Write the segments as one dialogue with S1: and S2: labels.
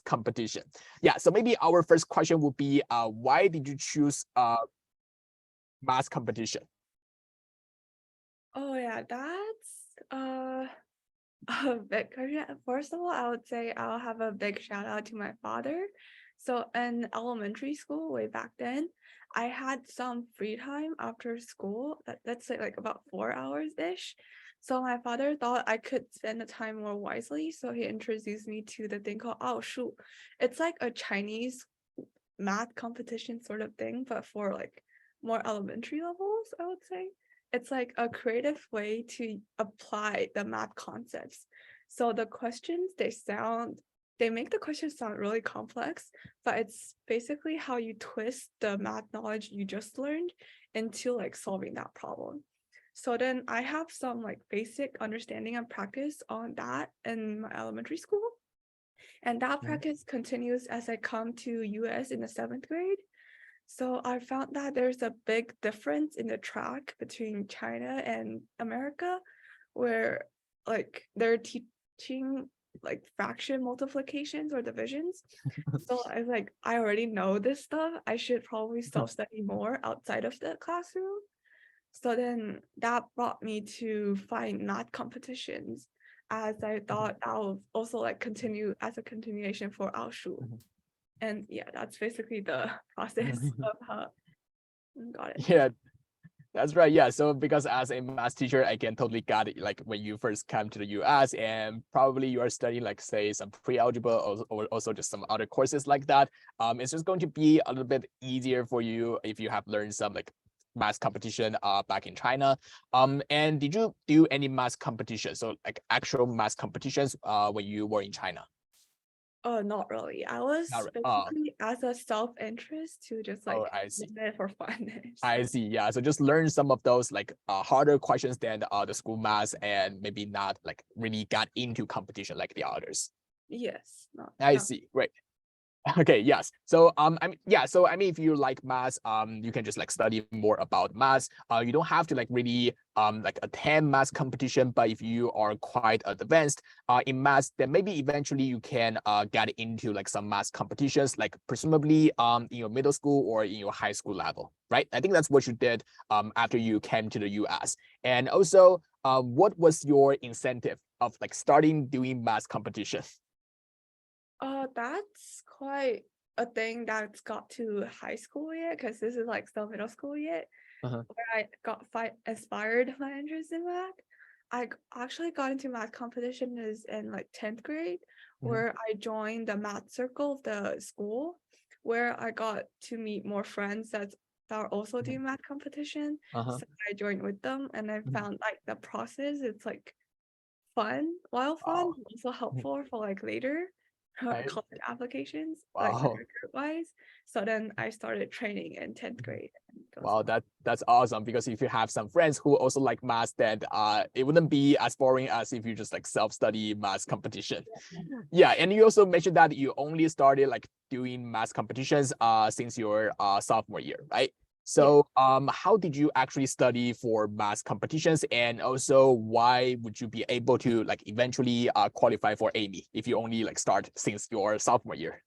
S1: competition. Yeah, so maybe our first question would be, why did you choose math competition?
S2: Oh yeah, that's a big question. First of all, I would say I'll have a big shout out to my father. So in elementary school, way back then, I had some free time after school. Let's say like about 4 hours ish. So my father thought I could spend the time more wisely. So he introduced me to the thing called 奥数. It's like a Chinese math competition sort of thing, but for like more elementary levels, I would say. It's like a creative way to apply the math concepts. So the questions, they make the questions sound really complex, but it's basically how you twist the math knowledge you just learned into like solving that problem. So then I have some like basic understanding and practice on that in my elementary school. And that practice continues as I come to US in the 7th grade. So I found that there's a big difference in the track between China and America, where like they're teaching like fraction multiplications or divisions. So I was like, I already know this stuff. I should probably self-study more outside of the classroom. So then that brought me to find math competitions, as I thought I'll also like continue as a continuation for 奥数. And yeah, that's basically the process of how I got it.
S1: Yeah, that's right. Yeah, so because as a math teacher, I can totally get it. Like when you first come to the US and probably you are studying like say some pre-algebra or also just some other courses like that. It's just going to be a little bit easier for you if you have learned some like math competition back in China. And did you do any math competition? So like actual math competitions when you were in China?
S2: Oh, not really. I was
S1: Not
S2: basically as a self-interest to just like
S1: I see.
S2: learn it for fun.
S1: I see. Yeah. So just learn some of those like harder questions than the school math and maybe not like really got into competition like the others.
S2: Yes.
S1: I see. Great. Okay, yes. So so I mean if you like math, you can just like study more about math. You don't have to like really like attend math competition, but if you are quite advanced in math, then maybe eventually you can get into like some math competitions, like presumably in your middle school or in your high school level, right? I think that's what you did after you came to the US. And also, what was your incentive of like starting doing math competition?
S2: That's quite a thing that's got to high school yet, because this is like still middle school yet, where I got inspired my interest in math. I actually got into math competition is in like 10th grade, where I joined the math circle of the school, where I got to meet more friends that are also doing math competition. So I joined with them, and I found like the process, it's like fun, while fun, also helpful for like later college applications, like career wise. So then I started training in 10th grade.
S1: Wow, that's awesome, because if you have some friends who also like math, then it wouldn't be as boring as if you just like self-study math competition. Yeah, and you also mentioned that you only started like doing math competitions since your sophomore year, right? So how did you actually study for math competitions, and also why would you be able to like eventually qualify for AIME if you only like start since your sophomore year?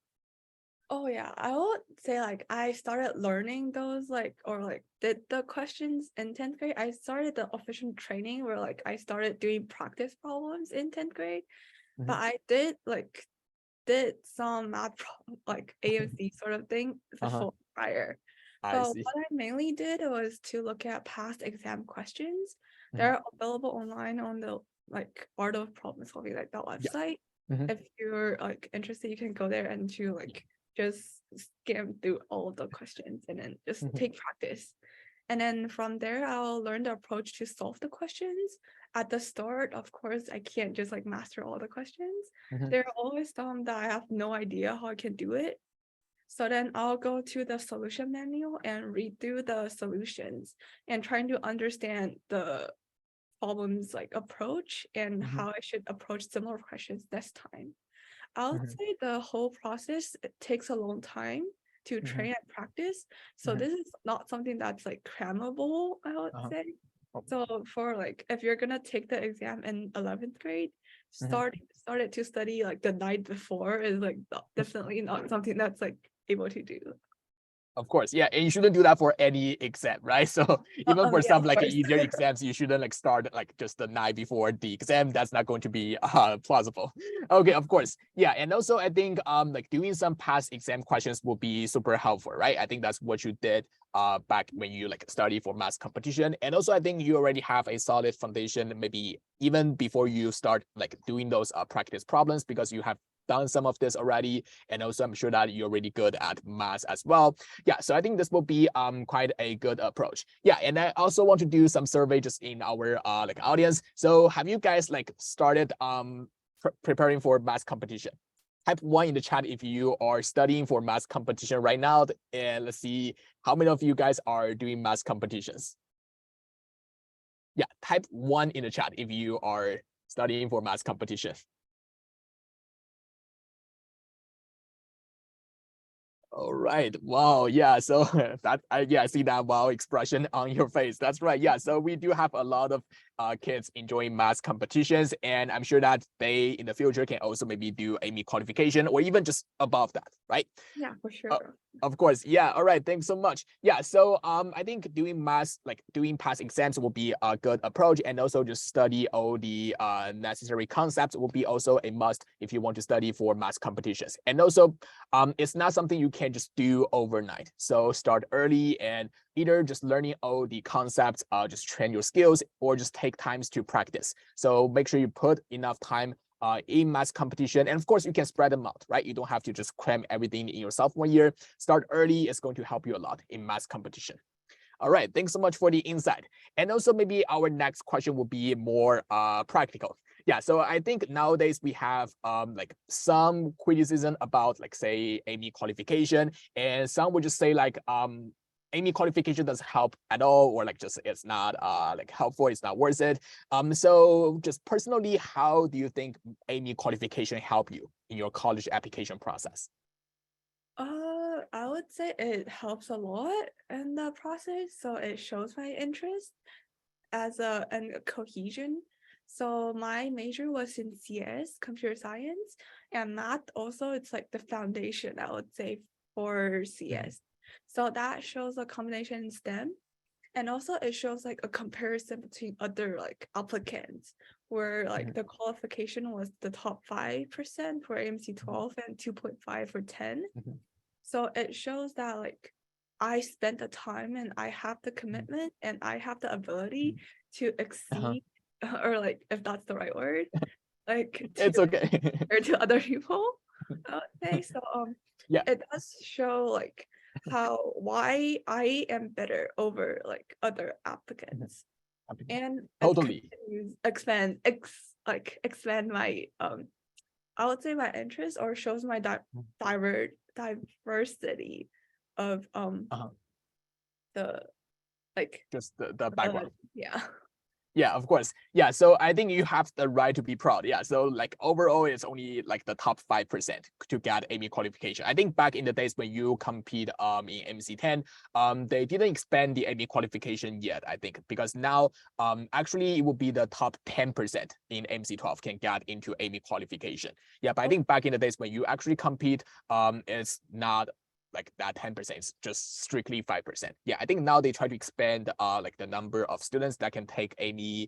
S2: Oh yeah, I would say like I started learning those like or like did the questions in 10th grade. I started the official training where like I started doing practice problems in 10th grade, but I did some math like AMC sort of thing before prior.
S1: I
S2: But
S1: see.
S2: what I mainly did was to look at past exam questions. They're available online on the like Art of Problem Solving like that website. If you're like interested, you can go there and to like just skim through all of the questions and then just take practice. And then from there, I'll learn the approach to solve the questions. At the start, of course, I can't just like master all the questions. There are always some that I have no idea how I can do it. So then I'll go to the solution manual and read through the solutions and trying to understand the problem's like approach and how I should approach similar questions this time. I would say the whole process, it takes a long time to train and practice. So this is not something that's like crammable, I would say. So for like, if you're gonna take the exam in 11th grade, starting started to study like the night before is like definitely not something that's like able to do.
S1: Of course, yeah, and you shouldn't do that for any exam, right? So even for
S2: Yeah,
S1: some
S2: of
S1: like
S2: course.
S1: easier exams, you shouldn't like start like just the night before the exam. That's not going to be plausible. Okay, of course, yeah, and also I think like doing some past exam questions will be super helpful, right? I think that's what you did back when you like study for math competition, and also I think you already have a solid foundation, maybe even before you start like doing those practice problems, because you have done some of this already, and also I'm sure that you're really good at math as well. Yeah, so I think this will be quite a good approach. Yeah, and I also want to do some survey just in our like audience. So have you guys like started preparing for math competition? Type 1 in the chat if you are studying for math competition right now, and let's see how many of you guys are doing math competitions. Yeah, type 1 in the chat if you are studying for math competition. All right. Wow. Yeah. So that yeah, I see that wow expression on your face. That's right. Yeah. So we do have a lot of kids enjoying math competitions, and I'm sure that they in the future can also maybe do AIME qualification or even just above that, right?
S2: Yeah, for sure.
S1: Of course, yeah. All right, thanks so much. Yeah, so I think doing math, like doing past exams, will be a good approach, and also just study all the necessary concepts will be also a must if you want to study for math competitions. And also, it's not something you can just do overnight. So start early and either just learning all the concepts, just train your skills, or just take times to practice. So make sure you put enough time in math competition. And of course, you can spread them out, right? You don't have to just cram everything in your sophomore year. Start early is going to help you a lot in math competition. All right, thanks so much for the insight. And also maybe our next question will be more practical. Yeah, so I think nowadays we have like some criticism about like say AIME qualification, and some would just say like AIME qualification doesn't help at all, or like just it's not like helpful, it's not worth it. So just personally, how do you think AIME qualification help you in your college application process?
S2: I would say it helps a lot in the process. So it shows my interest and a cohesion. So my major was in CS, computer science, and math also, it's like the foundation, I would say, for CS. So that shows a combination in STEM. And also it shows like a comparison between other like applicants, where like the qualification was the top 5% for AMC 12 and 2.5 for 10. So it shows that like I spent the time and I have the commitment and I have the ability to exceed or like if that's the right word, like
S1: It's okay.
S2: or to other people, I would say. So
S1: Yeah.
S2: it does show like why I am better over like other applicants. And
S1: Totally.
S2: expand my I would say my interest, or shows my diversity of the like
S1: Just the background.
S2: yeah.
S1: Yeah, of course. Yeah, so I think you have the right to be proud. Yeah, so like overall, it's only like the top 5% to get AIME qualification. I think back in the days when you compete in MC10, they didn't expand the AIME qualification yet, I think, because now actually it would be the top 10% in MC12 can get into AIME qualification. Yeah, but I think back in the days when you actually compete, it's not like that 10%, is just strictly 5%. Yeah, I think now they try to expand like the number of students that can take AIME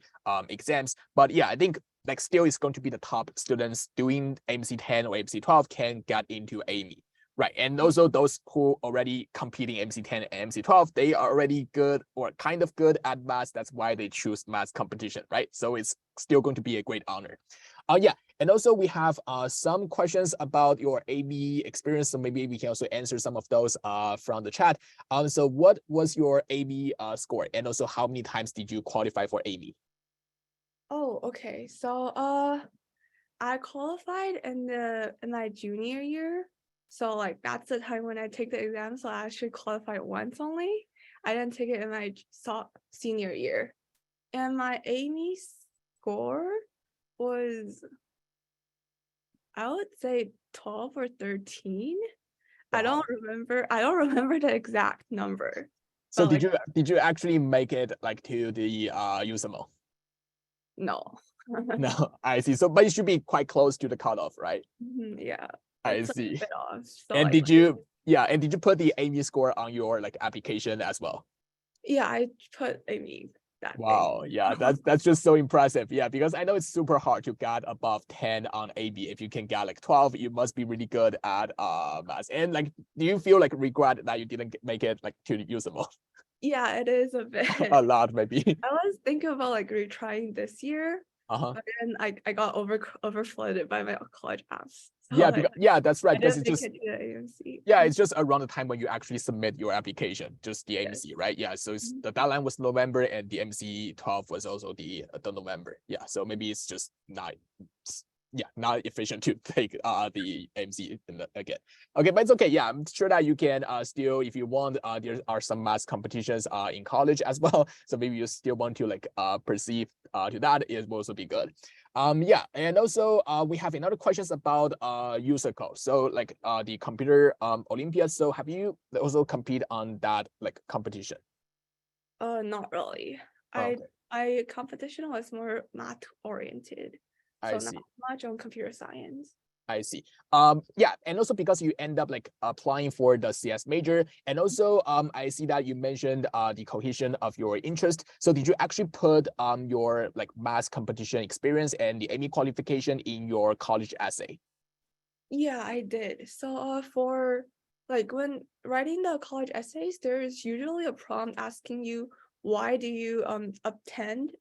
S1: exams. But yeah, I think like still it's going to be the top students doing MC10 or MC12 can get into AIME. Right, and also those who already competing MC10 and MC12, they are already good or kind of good at math. That's why they choose math competition, right? So it's still going to be a great honor. Yeah, and also we have some questions about your AIME experience, so maybe we can also answer some of those from the chat. So what was your AIME score, and also how many times did you qualify for AIME?
S2: Oh, okay. So I qualified in my junior year. So like that's the time when I take the exam. So I actually qualified once only. I didn't take it in my senior year. And my AIME score was, I would say 12 or 13. Wow. I don't remember the exact number.
S1: So did you actually make it like to the USMO?
S2: No.
S1: No, I see. So, but it should be quite close to the cutoff, right?
S2: Yeah,
S1: I
S2: it's like a
S1: see.
S2: bit off. So
S1: And
S2: like,
S1: did you, yeah, and did you put the AIME score on your like application as well?
S2: yeah, I put that thing.
S1: Wow, yeah, that's just so impressive. Yeah, because I know it's super hard to get above 10 on AB. If you can get like 12, you must be really good at math. And like, do you feel like regret that you didn't make it like too usable?
S2: Yeah, it is a bit.
S1: A lot, maybe.
S2: I was thinking about like retrying this year,
S1: Uh-huh.
S2: but then I got overflooded by my college apps. So
S1: Yeah,
S2: like,
S1: because yeah, that's right.
S2: I
S1: Because
S2: didn't
S1: it's
S2: make
S1: just
S2: it to the AMC.
S1: yeah, it's just around the time when you actually submit your application, just the
S2: Yes.
S1: AMC, right? Yeah, so it's,
S2: Mhm.
S1: the deadline was November and the MC 12 was also the November. Yeah, so maybe it's just not not efficient to take the AMC again. Okay, but it's okay. Yeah, I'm sure that you can still, if you want, there are some math competitions in college as well. So maybe you still want to like perceive to that, it will also be good. Yeah, and also we have another questions about user code. So like the computer Olympiad. So have you also compete on that like competition?
S2: Not really.
S1: Oh,
S2: I
S1: okay,
S2: I competition was more math oriented,
S1: I
S2: so not
S1: see.
S2: much on computer science.
S1: I see. Yeah, and also because you end up like applying for the CS major, and also I see that you mentioned the cohesion of your interest. So did you actually put your like math competition experience and the AIME qualification in your college essay?
S2: Yeah, I did. So for like when writing the college essays, there's usually a prompt asking you why do you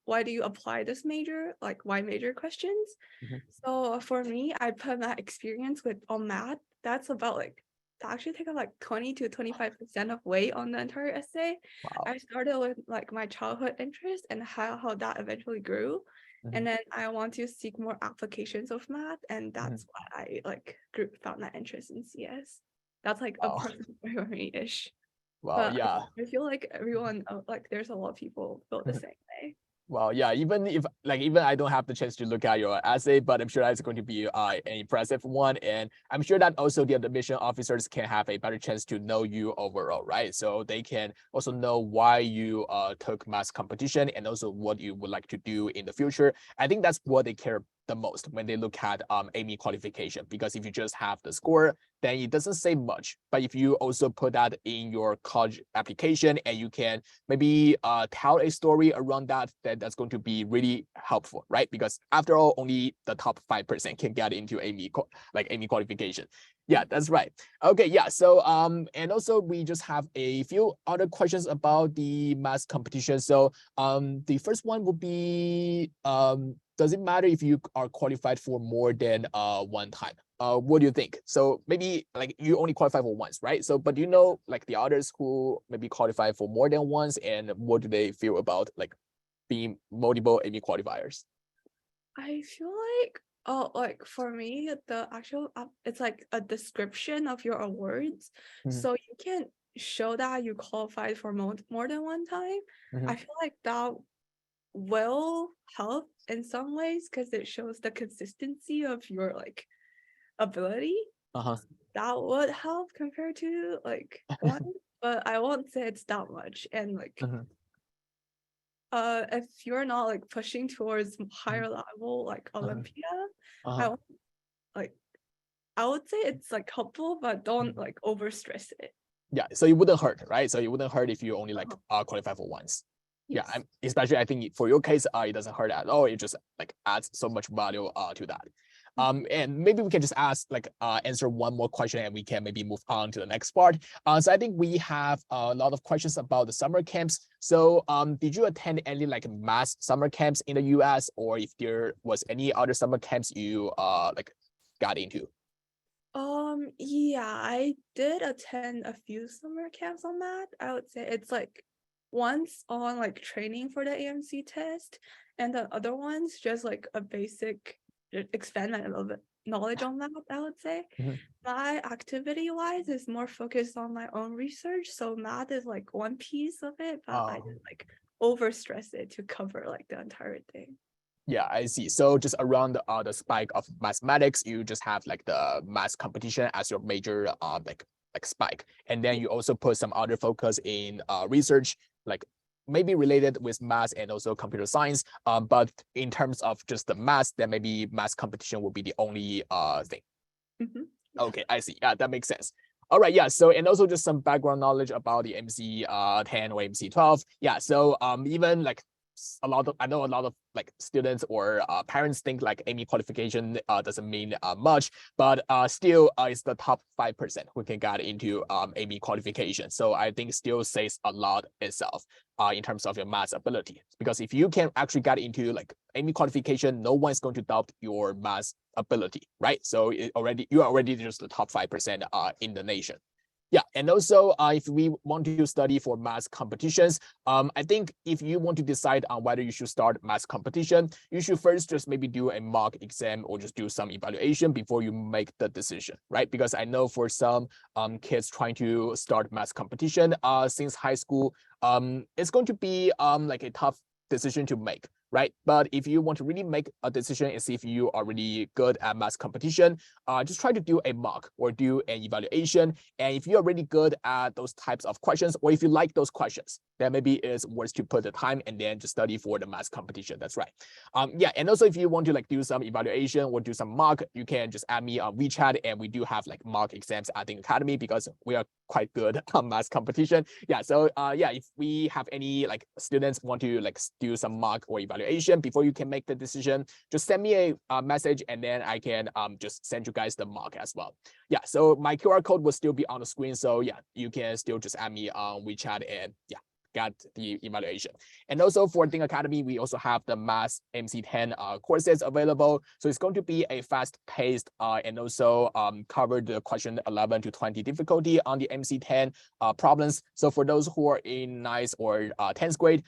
S2: why do you apply this major, like why major questions.
S1: Mhm.
S2: So for me, I put my experience with on math. That's about like to actually take up like 20 to 25% of weight on the entire essay.
S1: Wow.
S2: I started with like my childhood interest and how that eventually grew. And
S1: Mhm.
S2: then I want to seek more applications of math, and
S1: Mhm.
S2: that's why I like found that interest in CS. That's like a
S1: Wow.
S2: personal priority-ish.
S1: Wow.
S2: But
S1: Yeah.
S2: I feel like everyone like there's a lot of people feel the same way.
S1: Well, yeah, even if like even I don't have the chance to look at your essay, but I'm sure that's going to be an impressive one. And I'm sure that also the admission officers can have a better chance to know you overall, right? So they can also know why you took math competition and also what you would like to do in the future. I think that's what they care the most when they look at AIME qualification, because if you just have the score, then it doesn't say much. But if you also put that in your college application and you can maybe tell a story around that, that's going to be really helpful, right? Because after all, only the top 5% can get into AIME qualification. Yeah, that's right. Okay, yeah. So and also we just have a few other questions about the math competition. So the first one would be does it matter if you are qualified for more than one time? What do you think? So maybe like you only qualify for once, right? So but do you know like the others who maybe qualify for more than once, and what do they feel about like being multiple AIME qualifiers?
S2: I feel like for me, the actual it's like a description of your awards.
S1: Mhm.
S2: So you can show that you qualified for more than one time. I
S1: Mhm.
S2: feel like that will help in some ways because it shows the consistency of your like ability.
S1: Uh-huh.
S2: That would help compared to like one, but I won't say it's that much. And like
S1: Mhm.
S2: if you're not like pushing towards
S1: Mhm.
S2: higher level like
S1: Uh-huh.
S2: Olympia, I
S1: Uh-huh.
S2: won't like I would say it's like helpful, but don't
S1: Mhm.
S2: like over stress it.
S1: Yeah, so it wouldn't hurt, right? So it wouldn't hurt if you only like qualify for once. Yeah,
S2: Yes.
S1: especially I think for your case, it doesn't hurt at all. It just like adds so much value to that. And maybe we can just ask like answer one more question and we can maybe move on to the next part. So I think we have a lot of questions about the summer camps. So did you attend any like mass summer camps in the US, or if there was any other summer camps you like got into?
S2: Yeah, I did attend a few summer camps on that. I would say it's like once on like training for the AMC test, and the other one's just like a basic expand my little bit knowledge on that, I would say.
S1: Mhm.
S2: My activity wise is more focused on my own research. So math is like one piece of it, but I
S1: Oh.
S2: just like over stress it to cover like the entire thing.
S1: Yeah, I see. So just around the spike of mathematics, you just have like the math competition as your major like spike, and then you also put some other focus in research, like maybe related with math and also computer science. But in terms of just the math, then maybe math competition will be the only thing. Okay, I see. Yeah, that makes sense. All right, yeah. So, and also just some background knowledge about the MC 10 or MC 12. Yeah. So even like I know a lot of like students or parents think like AIME qualification doesn't mean much, but still it's the top 5% who can get into AIME qualification. So I think still says a lot itself in terms of your math ability, because if you can actually get into like AIME qualification, no one's going to doubt your math ability, right? So you are already just the top 5% in the nation. Yeah, and also if we want to study for math competitions, I think if you want to decide on whether you should start math competition, you should first just maybe do a mock exam or just do some evaluation before you make the decision, right? Because I know for some kids trying to start math competition since high school, it's going to be like a tough decision to make, right? But if you want to really make a decision and see if you are really good at math competition, just try to do a mock or do an evaluation. And if you're really good at those types of questions, or if you like those questions, then maybe it's worth to put the time and then just study for the math competition. That's right. Yeah, and also if you want to like do some evaluation or do some mock, you can just add me on WeChat, and we do have like mock exams at the academy because we are quite good on math competition. Yeah, so yeah, if we have any like students want to like do some mock or evaluation before you can make the decision, just send me a message and then I can just send you guys the mock as well. Yeah, so my QR code will still be on the screen, so yeah, you can still just add me on WeChat and yeah, get the evaluation. And also for Ding Academy, we also have the Math MC10 courses available. So it's going to be a fast-paced and also cover the question 11 to 20 difficulty on the MC10 problems. So for those who are in 9th or 10th grade,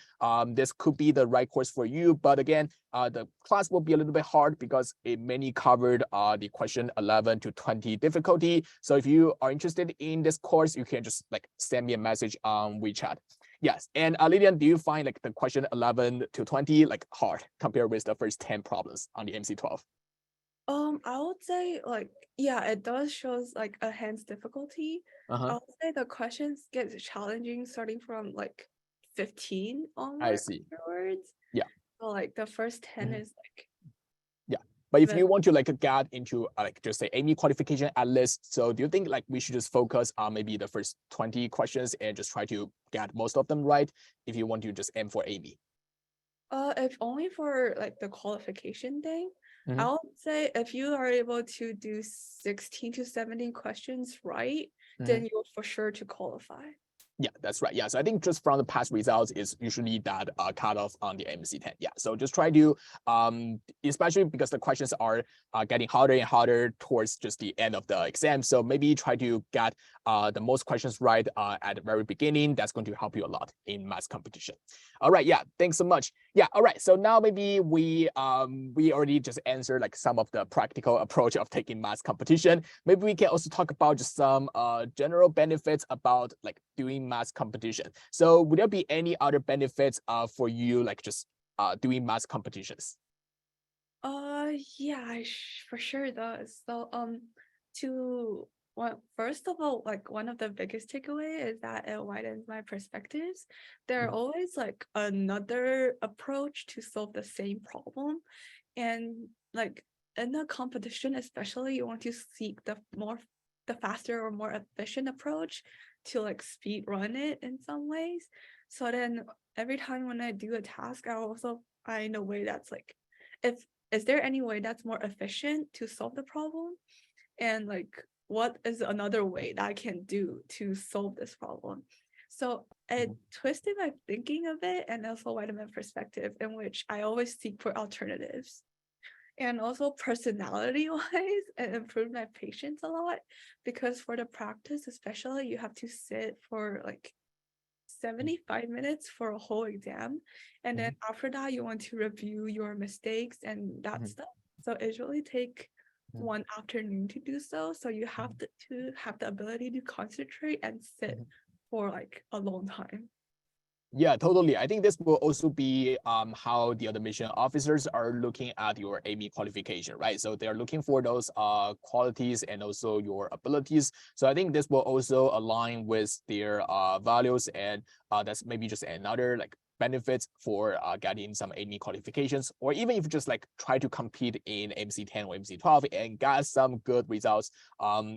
S1: this could be the right course for you. But again, the class will be a little bit hard because it mainly covered the question 11 to 20 difficulty. So if you are interested in this course, you can just like send me a message on WeChat. Yes, and Lillian, do you find like the question 11 to 20 like hard compared with the first 10 problems on the MC12?
S2: I would say like yeah, it does shows like a hands difficulty. I would say the questions get challenging starting from like 15
S1: I
S2: onward
S1: see.
S2: afterwards.
S1: Yeah.
S2: So like the first 10 is like
S1: but if you want to like get into like just say AIME qualification at least, so do you think like we should just focus on maybe the first 20 questions and just try to get most of them right if you want to just aim for AIME?
S2: If only for like the qualification thing, I would say if you are able to do 16 to 17 questions right, then you're for sure to qualify.
S1: Yeah, that's right. Yeah, so I think just from the past results is usually that cutoff on the MC10. Yeah, so just try to, especially because the questions are getting harder and harder towards just the end of the exam. So maybe try to get the most questions right at the very beginning. That's going to help you a lot in math competition. All right, yeah, thanks so much. Yeah, all right. So now maybe we already just answered like some of the practical approach of taking math competition. Maybe we can also talk about just some general benefits about like doing math competition. So would there be any other benefits for you like just doing math competitions?
S2: Yeah, for sure does. So first of all, like one of the biggest takeaway is that it widens my perspectives. There are always like another approach to solve the same problem, and like in a competition, especially, you want to seek the faster or more efficient approach to like speed run it in some ways. So then every time when I do a task, I also find a way that's like, is there any way that's more efficient to solve the problem? And like, what is another way that I can do to solve this problem? So it twisted my thinking a bit and also widened my perspective, in which I always seek for alternatives. And also personality-wise, it improved my patience a lot, because for the practice especially, you have to sit for like 75 minutes for a whole exam, and then after that you want to review your mistakes and that stuff. So it usually take one afternoon to do so. So you have to have the ability to concentrate and sit for like a long time.
S1: Yeah, totally. I think this will also be how the admission officers are looking at your AIME qualification, right? So they're looking for those qualities and also your abilities. So I think this will also align with their values, and that's maybe just another like benefits for getting some AIME qualifications, or even if you just like try to compete in MC 10 or MC 12 and get some good results,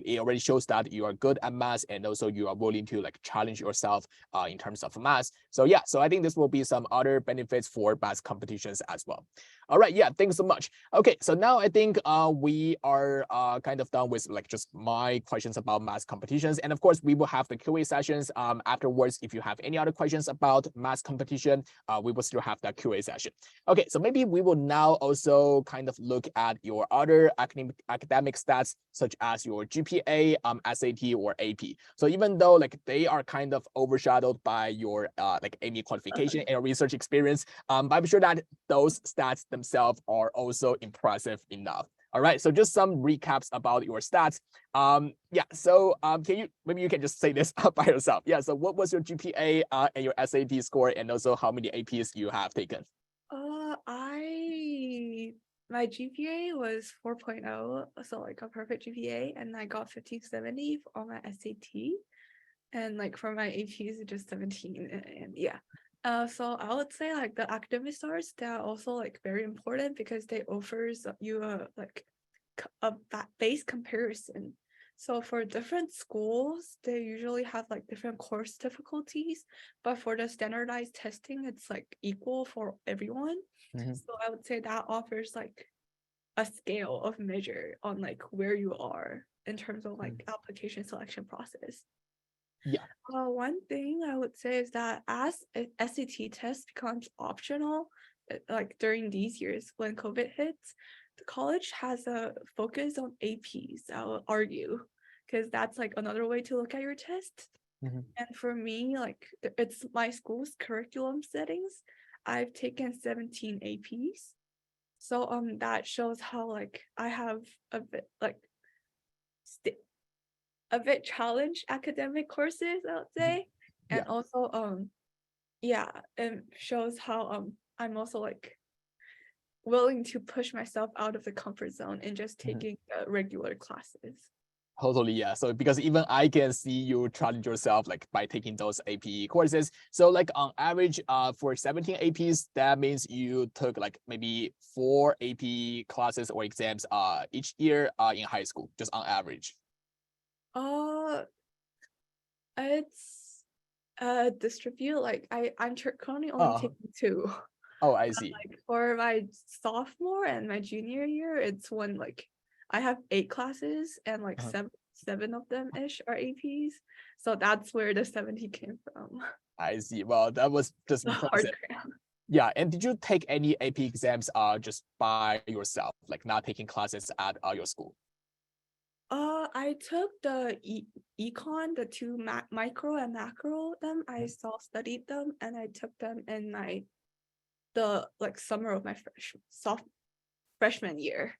S1: it already shows that you are good at math, and also you are willing to like challenge yourself in terms of math. So yeah, so I think this will be some other benefits for math competitions as well. All right, yeah, thanks so much. Okay, so now I think we are kind of done with like just my questions about math competitions, and of course we will have the QA sessions afterwards. If you have any other questions about math competition, we will still have that QA session. Okay, so maybe we will now also kind of look at your other academic stats, such as your GPA, SAT, or AP. So even though like they are kind of overshadowed by your like AIME qualification and your research experience, but I'm sure that those stats themselves are also impressive enough. All right, so just some recaps about your stats. Yeah, so maybe you can just say this by yourself. Yeah, so what was your GPA and your SAT score, and also how many APs you have taken?
S2: My GPA was 4.0, so like a perfect GPA, and I got 1570 on my SAT, and like for my APs just 17, and yeah. So I would say like the academic stars, they are also like very important because they offers you a base comparison. So for different schools, they usually have like different course difficulties, but for the standardized testing, it's like equal for everyone. So I would say that offers like a scale of measure on like where you are in terms of like application selection process.
S1: Yeah.
S2: One thing I would say is that as SAT test becomes optional, like during these years when COVID hits, the college has a focus on APs, I would argue, because that's like another way to look at your test. And for me, like it's my school's curriculum settings. I've taken 17 APs. So that shows how like I have a bit like a bit challenged academic courses, I would say. And also yeah, it shows how I'm also like willing to push myself out of the comfort zone and just taking regular classes.
S1: Totally, yeah. So because even I can see you challenge yourself like by taking those AP courses. So like on average, for 17 APs, that means you took like maybe 4 AP classes or exams each year in high school, just on average.
S2: It's distribute like I'm currently only taking 2.
S1: Oh, I see.
S2: Like for my sophomore and my junior year, it's when like I have 8 classes and like seven of them ish are APs. So that's where the 70 came from.
S1: I see. Well, that was just impressive. Yeah, and did you take any AP exams just by yourself, like not taking classes at your school?
S2: I took the econ, the 2 micro and macro them. I self-studied them and I took them in the like summer of my freshman year.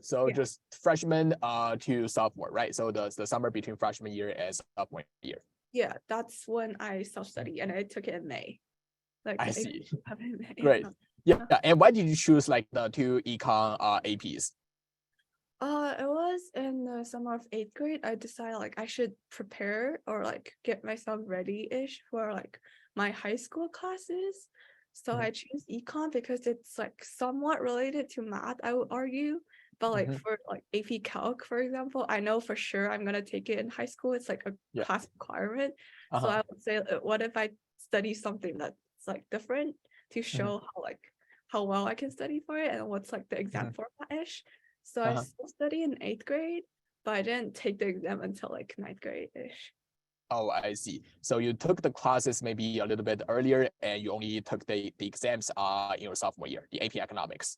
S1: So just freshman to sophomore, right? So the summer between freshman year and sophomore year.
S2: Yeah, that's when I self-study and I took it in May. Like
S1: I see.
S2: in May.
S1: Great. Yeah. And why did you choose like the 2 econ APs?
S2: It was in the summer of 8th grade. I decided like I should prepare or like get myself ready-ish for like my high school classes. So I choose econ because it's like somewhat related to math, I would argue. But like for like AP Calc, for example, I know for sure I'm gonna take it in high school. It's like a class requirement. So I would say, what if I study something that's like different to show how well I can study for it and what's like the exam format-ish. So I still study in 8th grade, but I didn't take the exam until like 9th grade-ish.
S1: Oh, I see. So you took the classes maybe a little bit earlier and you only took the exams in your sophomore year, the AP Economics.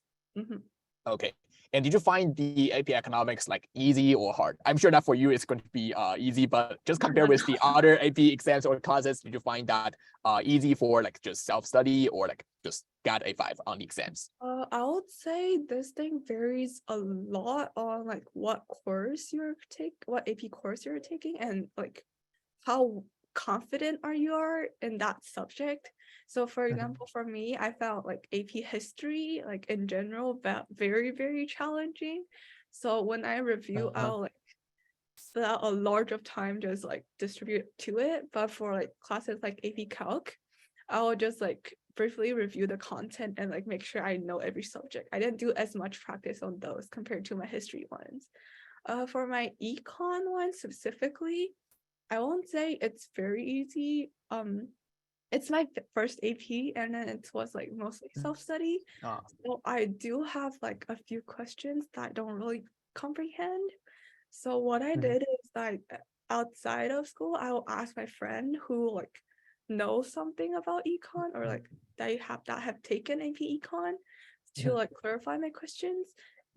S1: Okay. And did you find the AP Economics like easy or hard? I'm sure that for you it's going to be easy, but just compare with the other AP exams or classes, did you find that easy for like just self-study or like just got a 5 on the exams?
S2: I would say this thing varies a lot on like what AP course you're taking, and like how confident you are in that subject. So for example, for me, I found like AP history, like in general, very, very challenging. So when I review, I'll like spend out a large of time just like distribute to it. But for like classes like AP Calc, I'll just like briefly review the content and like make sure I know every subject. I didn't do as much practice on those compared to my history ones. For my econ one specifically, I won't say it's very easy. It's my first AP, and then it was like mostly self-study. So I do have like a few questions that I don't really comprehend. So what I did is like outside of school, I will ask my friend who like knows something about econ or like that have taken AP econ to like clarify my questions.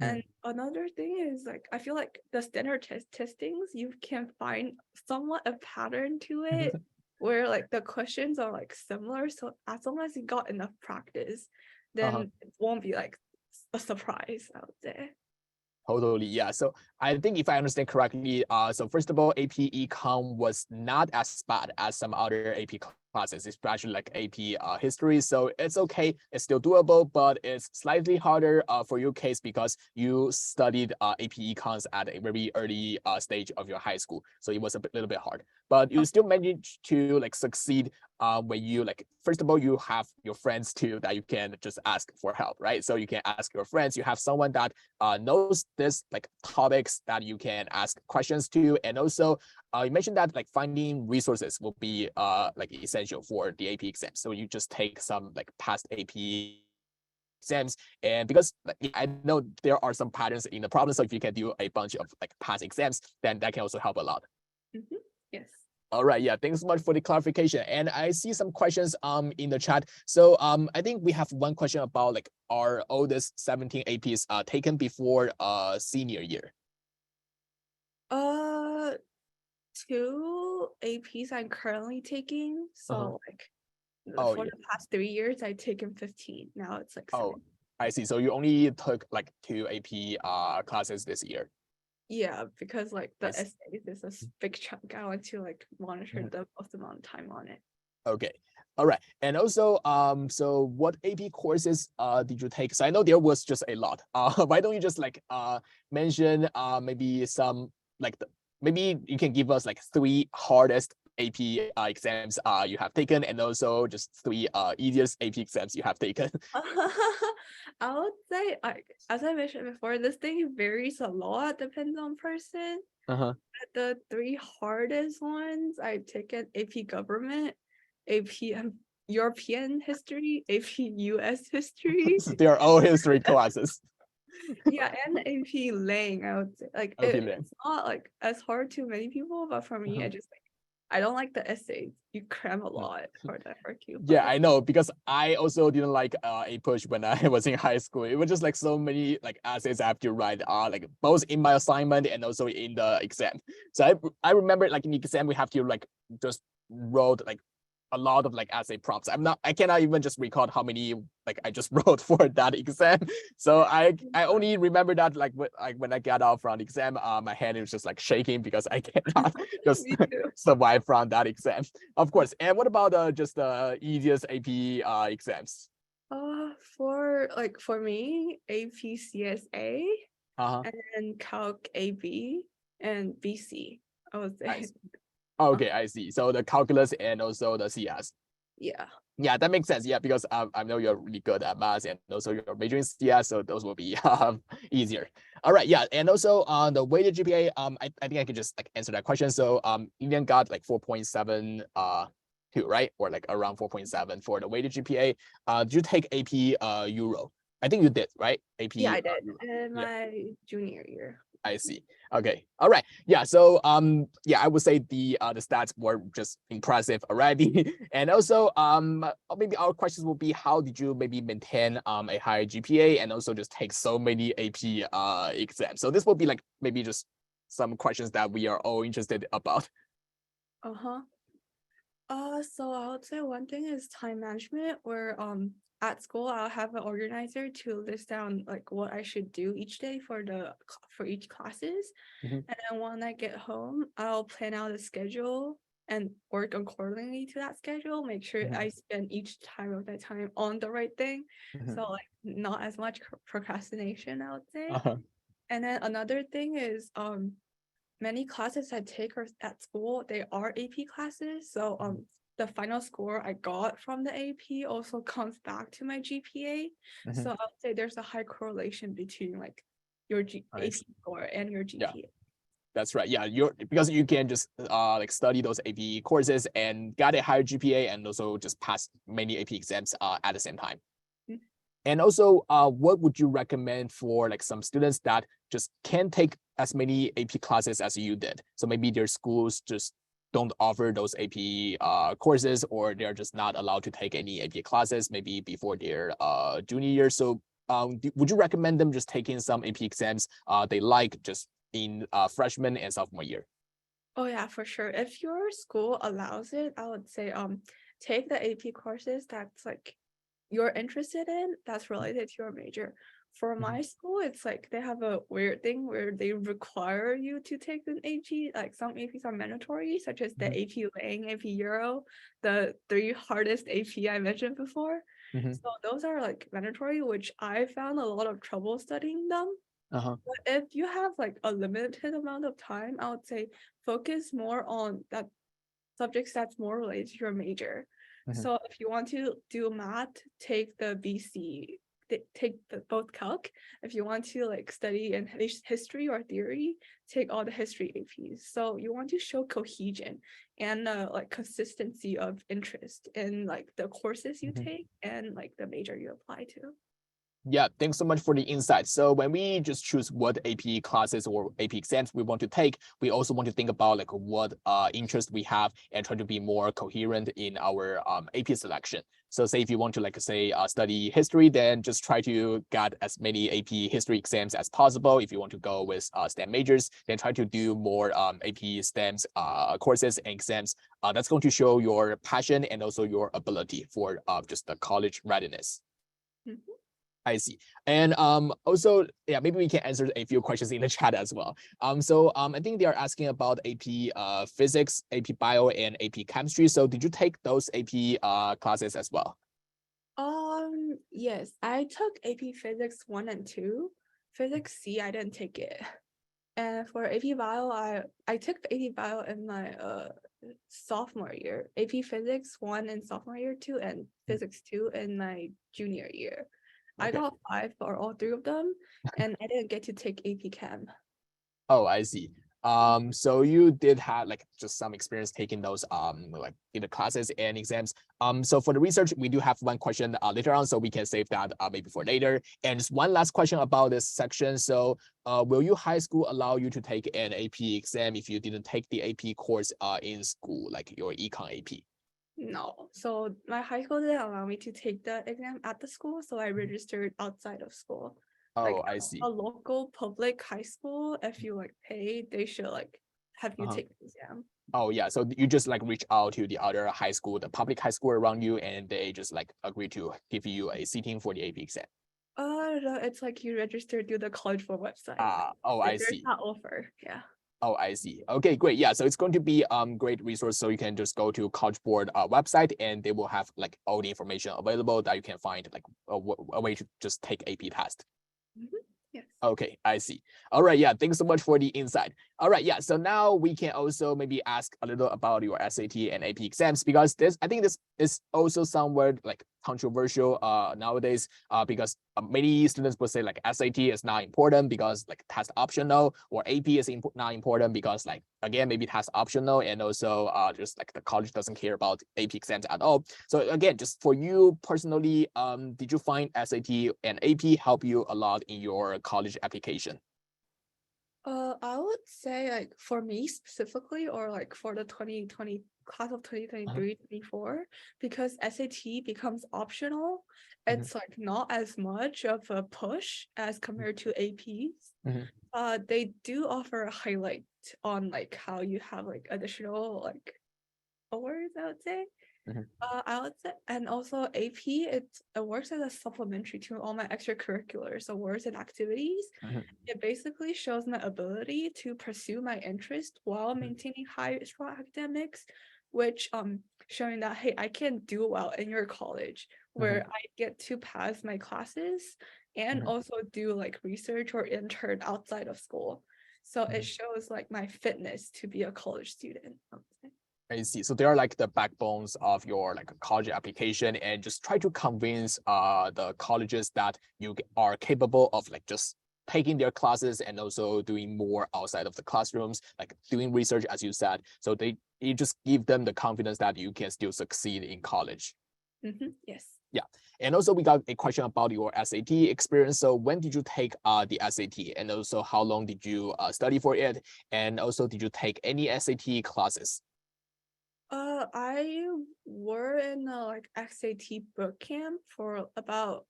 S2: And another thing is like I feel like the standard testings, you can find somewhat a pattern to it where like the questions are like similar. So as long as you got enough practice, then it won't be like a surprise, I would say.
S1: Totally, yeah. So I think if I understand correctly, so first of all, AP Econ was not as bad as some other AP classes, especially like AP history. So it's okay, it's still doable, but it's slightly harder for your case because you studied AP Econs at a very early stage of your high school. So it was a little bit hard, but you still managed to like succeed when you like, first of all, you have your friends too that you can just ask for help, right? So you can ask your friends, you have someone that knows this like topics that you can ask questions to. And also you mentioned that like finding resources will be like essential for the AP exam. So you just take some like past AP exams, and because like, I know there are some patterns in the problem, so if you can do a bunch of like past exams, then that can also help a lot.
S2: Yes.
S1: All right, yeah, thanks so much for the clarification. And I see some questions in the chat. So I think we have one question about like are all this 17 APs taken before senior year?
S2: 2 APs I'm currently taking. So like
S1: Oh,
S2: for
S1: yeah.
S2: the past 3 years, I've taken 15. Now it's like 7.
S1: Oh, I see. So you only took like 2 AP classes this year.
S2: Yeah, because like the
S1: I see.
S2: essays is a big chunk. I want to like monitor the most amount of time on it.
S1: Okay. All right. And also, so what AP courses did you take? So I know there was just a lot. Why don't you just like mention maybe some like maybe you can give us like 3 hardest AP exams you have taken, and also just 3 easiest AP exams you have taken.
S2: I would say, like as I mentioned before, this thing varies a lot, depends on person. The 3 hardest ones I've taken AP Government, AP European History, AP US History.
S1: So they are all history classes.
S2: Yeah, and AP Lang, I would say. Like it's not like as hard to many people, but for me, I just like I don't like the essays. You cram a lot for the RQ.
S1: Yeah, I know, because I also didn't like a push when I was in high school. It was just like so many like essays I have to write, like both in my assignment and also in the exam. So I remember like in the exam we have to like just wrote like a lot of like essay prompts. I cannot even just recall how many like I just wrote for that exam. So I only remember that like when I got out from the exam, my hand was just like shaking because I cannot just survive from that exam. Of course. And what about just the easiest AP exams?
S2: For me, AP CSA and then Calc AB and BC, I would say.
S1: Okay, I see. So the calculus and also the CS.
S2: Yeah.
S1: Yeah, that makes sense. Yeah, because I know you're really good at math and also you're majoring in CS, so those will be easier. All right, yeah, and also on the weighted GPA, I think I could just like answer that question. So Indian got like 4.7 right, or like around 4.7 for the weighted GPA. Did you take AP Euro? I think you did, right? AP.
S2: Yeah, I did
S1: Euro.
S2: in my junior year.
S1: I see. Okay. All right. Yeah. So yeah, I would say the stats were just impressive already. And also maybe our questions will be how did you maybe maintain a higher GPA and also just take so many AP exams. So this will be like maybe just some questions that we are all interested about.
S2: So I would say one thing is time management, where at school I'll have an organizer to list down like what I should do each day for each classes. And then when I get home, I'll plan out a schedule and work accordingly to that schedule, make sure I spend each time of that time on the right thing. So like not as much procrastination, I would say. And then another thing is many classes I take at school, they are AP classes. So the final score I got from the AP also comes back to my GPA.
S1: Mhm.
S2: So I would say there's a high correlation between like your
S1: I
S2: AP
S1: see.
S2: score and your
S1: Yeah.
S2: GPA.
S1: That's right. Yeah, because you can just like study those AP courses and get a higher GPA and also just pass many AP exams at the same time.
S2: Mhm.
S1: And also, what would you recommend for like some students that just can't take as many AP classes as you did? So maybe their schools just don't offer those AP courses, or they're just not allowed to take any AP classes maybe before their junior year. So would you recommend them just taking some AP exams they like just in freshman and sophomore year?
S2: Oh yeah, for sure. If your school allows it, I would say take the AP courses that's like you're interested in, that's related to your major. For my school, it's like they have a weird thing where they require you to take an AP. Like some APs are mandatory, such as the AP Lang, AP Euro, the three hardest AP I mentioned before.
S1: Mhm.
S2: So those are like mandatory, which I found a lot of trouble studying them.
S1: Uh-huh.
S2: But if you have like a limited amount of time, I would say focus more on that subjects that's more related to your major. So if you want to do math, take the BC, take both calc. If you want to like study in history or theory, take all the history APs. So you want to show cohesion and like consistency of interest in like the courses you take and like the major you apply to.
S1: Yeah, thanks so much for the insight. So when we just choose what AP classes or AP exams we want to take, we also want to think about like what interest we have and try to be more coherent in our AP selection. So say if you want to like say study history, then just try to get as many AP history exams as possible. If you want to go with STEM majors, then try to do more AP STEMs courses and exams. That's going to show your passion and also your ability for just the college readiness.
S2: Mhm.
S1: I see. And also, yeah, maybe we can answer a few questions in the chat as well. I think they are asking about AP physics, AP bio, and AP chemistry. So did you take those AP classes as well?
S2: Yes, I took AP Physics 1 and 2. Physics C, I didn't take it. And for AP Bio, I took AP Bio in my sophomore year. AP Physics 1 in sophomore year 2 and Physics 2 in my junior year. I
S1: Okay.
S2: got 5 for all 3 of them, and I didn't get to take AP Chem.
S1: Oh, I see. So you did have like just some experience taking those like in the classes and exams. So for the research, we do have one question later on, so we can save that maybe for later. And just one last question about this section. So will your high school allow you to take an AP exam if you didn't take the AP course in school, like your econ AP?
S2: No, so my high school didn't allow me to take the exam at the school, so I registered outside of school.
S1: Oh,
S2: Like
S1: I see.
S2: a local public high school, if you like pay, they should like have you
S1: Uh-huh.
S2: take the exam.
S1: Oh yeah, so you just like reach out to the other high school, the public high school around you, and they just like agree to give you a seating for the AP exam.
S2: No, it's like you register through the College Board website.
S1: Oh, I
S2: There's
S1: see.
S2: not offer, yeah.
S1: Oh, I see. Okay, great. Yeah, so it's going to be great resource. So you can just go to College Board website, and they will have like all the information available that you can find like a way to just take AP test.
S2: Yes.
S1: Okay, I see. All right, yeah, thanks so much for the insight. All right, yeah, so now we can also maybe ask a little about your SAT and AP exams, because I think this is also somewhat like controversial nowadays because many students will say like SAT is not important because like test optional, or AP is not important because like again maybe test optional, and also just like the college doesn't care about AP exams at all. So again, just for you personally, did you find SAT and AP help you a lot in your college application?
S2: I would say like for me specifically, or like for the 2020 class of 2023-24, because SAT becomes optional, it's like not as much of a push as compared to APs. They do offer a highlight on like how you have like additional like awards, I would say. I would say, and also AP, it works as a supplementary to all my extracurriculars, awards, and activities. It basically shows my ability to pursue my interest while maintaining high strong academics, which showing that hey, I can do well in your college where I get to pass my classes and also do like research or intern outside of school. So it shows like my fitness to be a college student, I would say.
S1: I see. So they are like the backbones of your like college application, and just try to convince the colleges that you are capable of like just taking their classes and also doing more outside of the classrooms, like doing research, as you said. So you just give them the confidence that you can still succeed in college.
S2: Yes.
S1: Yeah. And also we got a question about your SAT experience. So when did you take the SAT, and also how long did you study for it? And also did you take any SAT classes?
S2: I were in a like SAT boot camp for about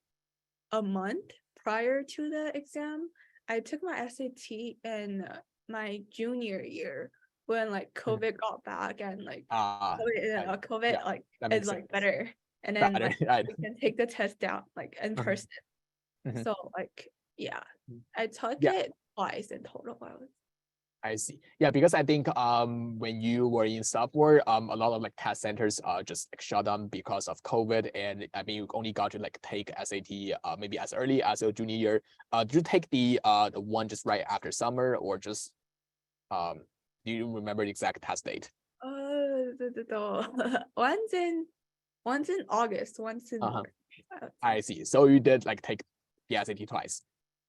S2: a month prior to the exam. I took my SAT in my junior year when like COVID got back and like COVID
S1: Yeah,
S2: like
S1: that
S2: is
S1: makes
S2: like
S1: sense.
S2: better, and then
S1: Better,
S2: like
S1: right?
S2: we can take the test down like in person.
S1: Mhm.
S2: So like yeah, I took
S1: Yeah,
S2: it twice in total.
S1: I see. Yeah, because I think when you were in sophomore, a lot of like test centers just like shut down because of COVID, and I mean you only got to like take SAT maybe as early as your junior year. Did you take the one just right after summer, or just do you remember the exact test date?
S2: One's in August, one's in
S1: Uh-huh.
S2: March.
S1: I see. So you did like take the SAT twice.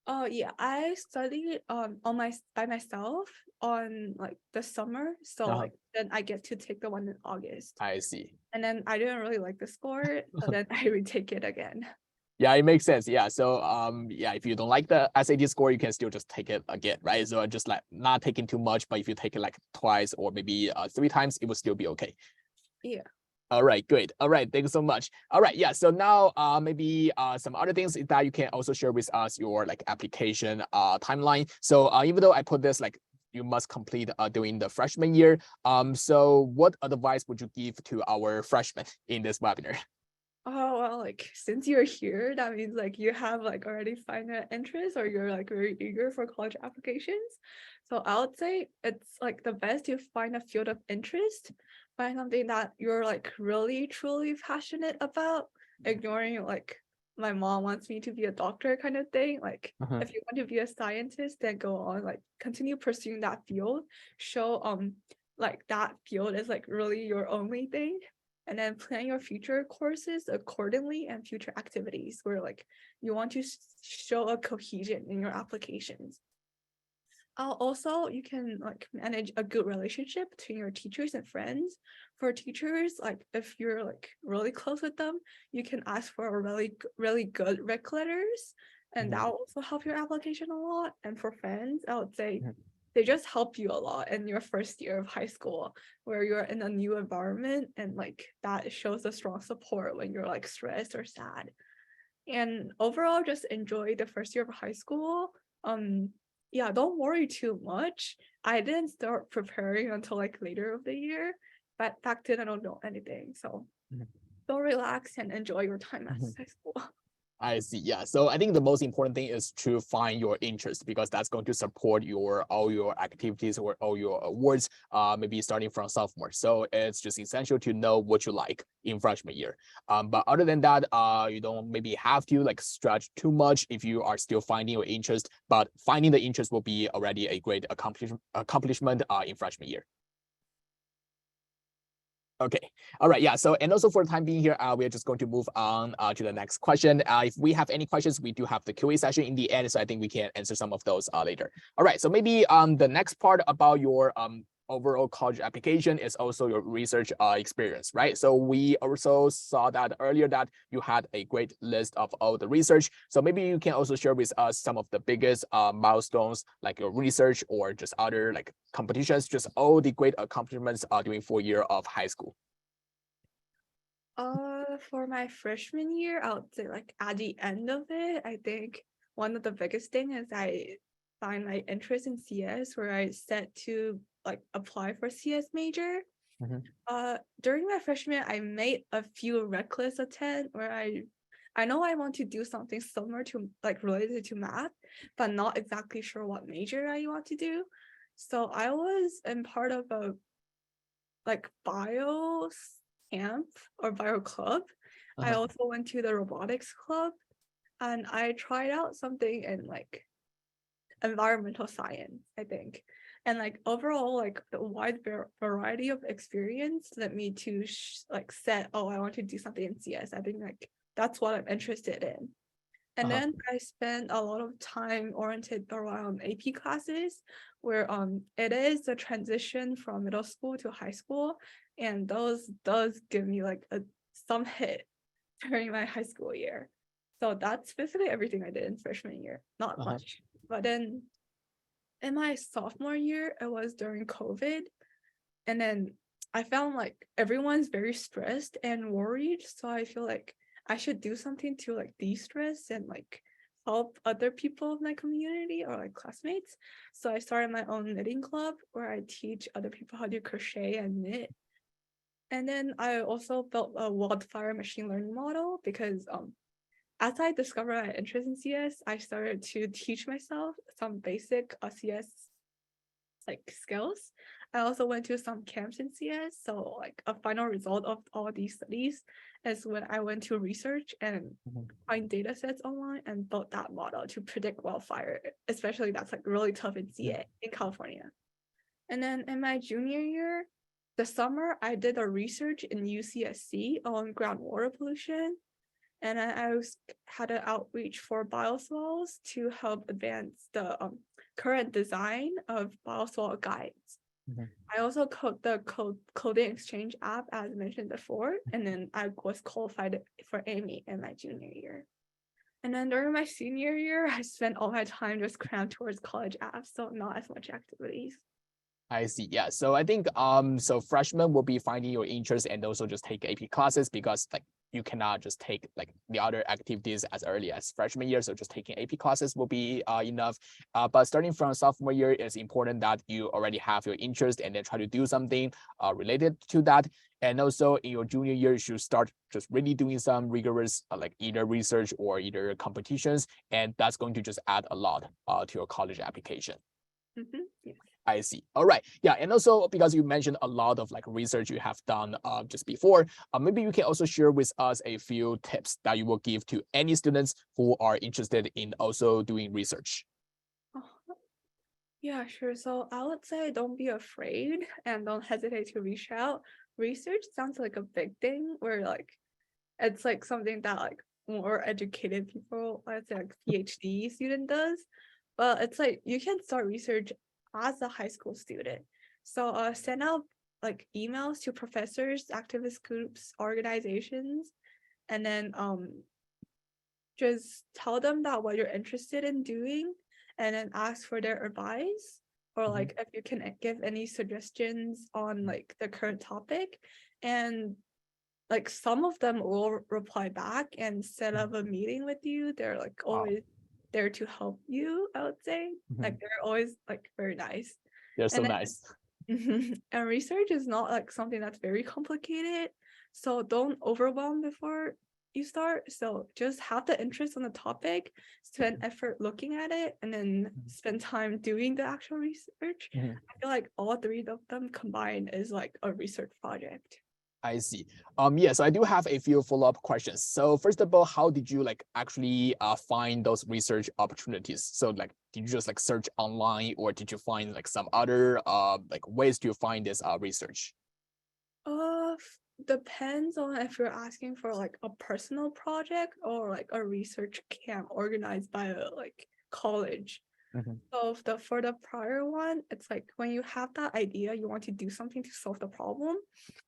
S2: Oh yeah, I studied on my by myself on like the summer, so
S1: Uh-huh.
S2: like then I get to take the one in August,
S1: I see.
S2: and then I didn't really like the score, so then I retake it again.
S1: Yeah, it makes sense. Yeah. So yeah, if you don't like the SAT score, you can still just take it again, right? So just like not taking too much, but if you take it like twice or maybe 3 times, it will still be okay.
S2: Yeah.
S1: All right, great. All right, thank you so much. All right, yeah. So now maybe some other things that you can also share with us your like application timeline. So even though I put this like you must complete during the freshman year, so what advice would you give to our freshmen in this webinar?
S2: Oh well, like since you're here, that means like you have like already find an interest or you're like very eager for college applications. So I would say it's like the best to find a field of interest, find something that you're like really truly passionate about, ignoring like my mom wants me to be a doctor kind of thing. Like
S1: Uh-huh.
S2: if you want to be a scientist, then go on, like continue pursuing that field. Show like that field is like really your only thing, and then plan your future courses accordingly and future activities where like you want to show a cohesion in your applications. Also, you can like manage a good relationship between your teachers and friends. For teachers, like if you're like really close with them, you can ask for a really good rec letters, and that will also help your application a lot. And for friends, I would say they just help you a lot in your first year of high school where you're in a new environment, and like that shows a strong support when you're like stressed or sad. And overall, just enjoy the first year of high school. Yeah, don't worry too much. I didn't start preparing until like later of the year, but back then I don't know anything, so don't relax and enjoy your time at high school.
S1: I see. Yeah. So I think the most important thing is to find your interest, because that's going to support your all your activities or all your awards, maybe starting from sophomore. So it's just essential to know what you like in freshman year. But other than that, you don't maybe have to like stretch too much if you are still finding your interest. But finding the interest will be already a great accomplishment in freshman year. Okay. All right. Yeah. So, and also for the time being here, we are just going to move on to the next question. If we have any questions, we do have the QA session in the end, so I think we can answer some of those later. All right. So maybe the next part about your overall college application is also your research experience, right? So we also saw that earlier that you had a great list of all the research. So maybe you can also share with us some of the biggest milestones, like your research or just other like competitions, just all the great accomplishments during 4 years of high school.
S2: For my freshman year, I would say like at the end of it, I think one of the biggest thing is I find my interest in CS, where I set to like apply for CS major. During my freshman year, I made a few reckless attempts where I know I want to do something similar to like related to math, but not exactly sure what major I want to do. So I was in part of a like bio camp or bio club. I also went to the robotics club, and I tried out something in like environmental science, I think. And like overall, like the wide variety of experience led me to like set, oh, I want to do something in CS. I think like that's what I'm interested in. And then I spent a lot of time oriented around AP classes where it is a transition from middle school to high school. And those does give me like some hit during my high school year. So that's basically everything I did in freshman year. Not much. But then in my sophomore year, it was during COVID. And then I found like everyone's very stressed and worried. So I feel like I should do something to like de-stress and like help other people in my community or like classmates. So I started my own knitting club where I teach other people how to crochet and knit. And then I also built a wildfire machine learning model because as I discovered my interest in CS, I started to teach myself some basic CS like skills. I also went to some camps in CS. So like a final result of all these studies is when I went to research and find data sets online and built that model to predict wildfire, especially that's like really tough in CA in California. And then in my junior year, the summer, I did a research in UCSC on groundwater pollution. And I had an outreach for bioswales to help advance the current design of bioswale guides. I also code the coding exchange app as mentioned before, and then I was qualified for AIME in my junior year. And then during my senior year, I spent all my time just crammed towards college apps, so not as much activities.
S1: I see. Yeah. So I think so freshmen will be finding your interest and also just take AP classes because like you cannot just take like the other activities as early as freshman year. So just taking AP classes will be enough. But starting from sophomore year, it's important that you already have your interest and then try to do something related to that. And also in your junior year, you should start just really doing some rigorous like either research or either competitions. And that's going to just add a lot to your college application.
S2: Yeah.
S1: I see. All right. Yeah. And also because you mentioned a lot of like research you have done just before, maybe you can also share with us a few tips that you will give to any students who are interested in also doing research.
S2: Yeah, sure. So I would say don't be afraid and don't hesitate to reach out. Research sounds like a big thing where like it's like something that like more educated people, let's say like PhD student does. But it's like you can start research as a high school student. So send out like emails to professors, activist groups, organizations, and then just tell them that what you're interested in doing and then ask for their advice or like if you can give any suggestions on like the current topic. And like some of them will reply back and set up a meeting with you. They're like always there to help you, I would say. Like they're always like very nice.
S1: They're so nice.
S2: And research is not like something that's very complicated. So don't overwhelm before you start. So just have the interest on the topic, spend effort looking at it, and then spend time doing the actual research. I feel like all three of them combined is like a research project.
S1: I see. Yeah, so I do have a few follow-up questions. So first of all, how did you like actually find those research opportunities? So like, did you just like search online or did you find like some other like ways to find this research?
S2: Depends on if you're asking for like a personal project or like a research camp organized by a like college. So for the prior one, it's like when you have that idea, you want to do something to solve the problem.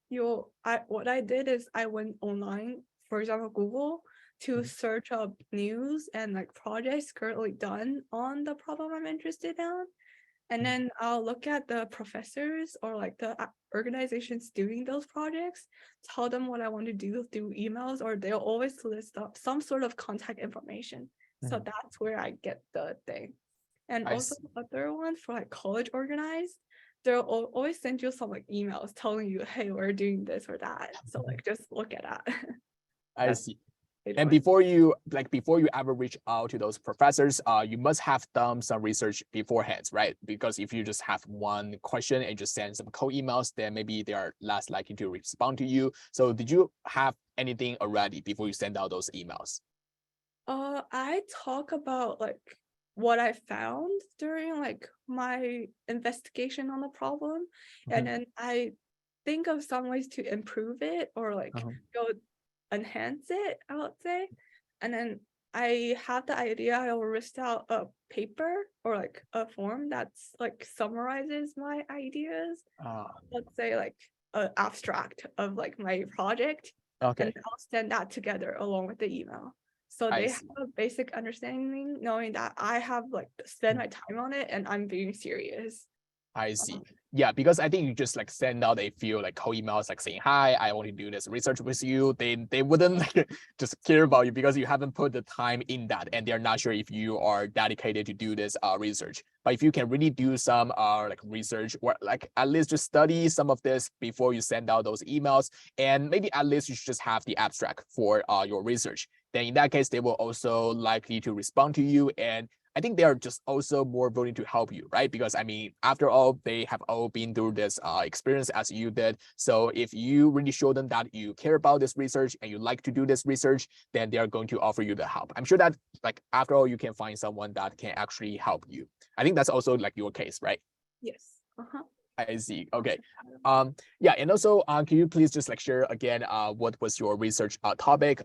S2: What I did is I went online, for example, Google, to search up news and like projects currently done on the problem I'm interested in. And then I'll look at the professors or like the organizations doing those projects, tell them what I want to do through emails, or they'll always list up some sort of contact information. So that's where I get the thing. And also other ones for like college organized, they'll always send you some like emails telling you, hey, we're doing this or that. So like just look at that.
S1: I see. And before you ever reach out to those professors, you must have done some research beforehand, right? Because if you just have one question and just send some cold emails, then maybe they are less likely to respond to you. So did you have anything already before you send out those emails?
S2: I talk about like what I found during like my investigation on the problem, and
S1: Mhm.
S2: then I think of some ways to improve it or like
S1: Uh-huh.
S2: go enhance it, I would say. And then I have the idea I will list out a paper or like a form that's like summarizes my ideas.
S1: Ah,
S2: Let's say like an abstract of like my project, and
S1: okay,
S2: I'll send that together along with the email. So
S1: I
S2: they have
S1: see.
S2: a basic understanding, knowing that I have like spent my time on it and I'm being serious.
S1: I see.
S2: Um,
S1: Yeah, because I think you just like send out a few like cold emails like saying, hi, I want to do this research with you. They wouldn't like just care about you because you haven't put the time in that and they're not sure if you are dedicated to do this research. But if you can really do some like research or like at least just study some of this before you send out those emails, and maybe at least you should just have the abstract for your research. Then in that case, they will also likely to respond to you, and I think they are just also more willing to help you, right? Because I mean, after all, they have all been through this experience as you did. So if you really show them that you care about this research and you like to do this research, then they are going to offer you the help. I'm sure that like after all, you can find someone that can actually help you. I think that's also like your case, right?
S2: yes. Uh-huh.
S1: I see. Okay. Yeah, and also can you please just like share again what was your research topic